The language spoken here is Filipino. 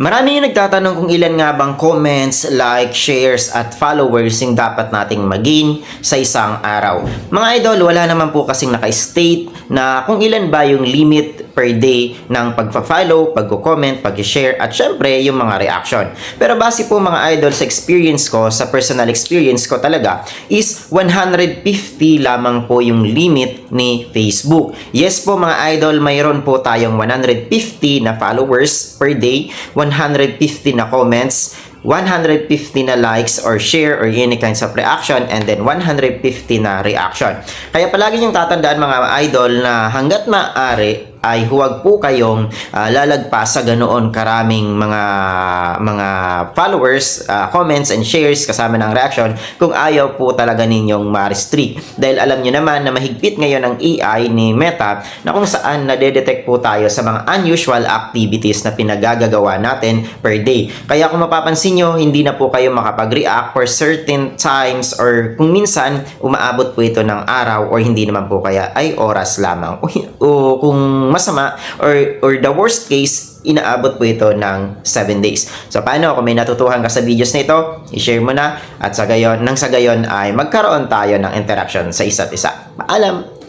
Marami yung nagtatanong kung ilan nga bang comments, like, shares at followers yung dapat nating mag-gain sa isang araw. Mga idol, wala naman po kasing naka-state na kung ilan ba yung limit per day ng pagpa-follow, pagko-comment, pag-share at syempre yung mga reaction. Pero base po mga idol sa experience ko, sa personal experience ko talaga is 150 lamang po yung limit ni Facebook. Yes po mga idol, mayroon po tayong 150 na followers per day, 150 na comments, 150 na likes or share or any kinds of reaction, and then 150 na reaction. Kaya palagi niyong tatandaan mga idol na hanggat maaari ay huwag po kayong lalagpas sa ganoon karaming mga followers, comments and shares kasama ng reaction kung ayaw po talaga ninyong ma-restrict. Dahil alam niyo naman na mahigpit ngayon ang AI ni Meta na kung saan nadedetect po tayo sa mga unusual activities na pinagagagawa natin per day. Kaya kung mapapansin nyo, hindi na po kayo makapag-react for certain times or kung minsan umaabot po ito ng araw or hindi naman po kaya ay oras lamang. O kung masama or the worst case, inaabot po ito ng 7 days. So paano kung may natutuhan ka sa videos na ito, i-share mo na at sa gayon ay magkaroon tayo ng interaction sa isa't isa. Paalam!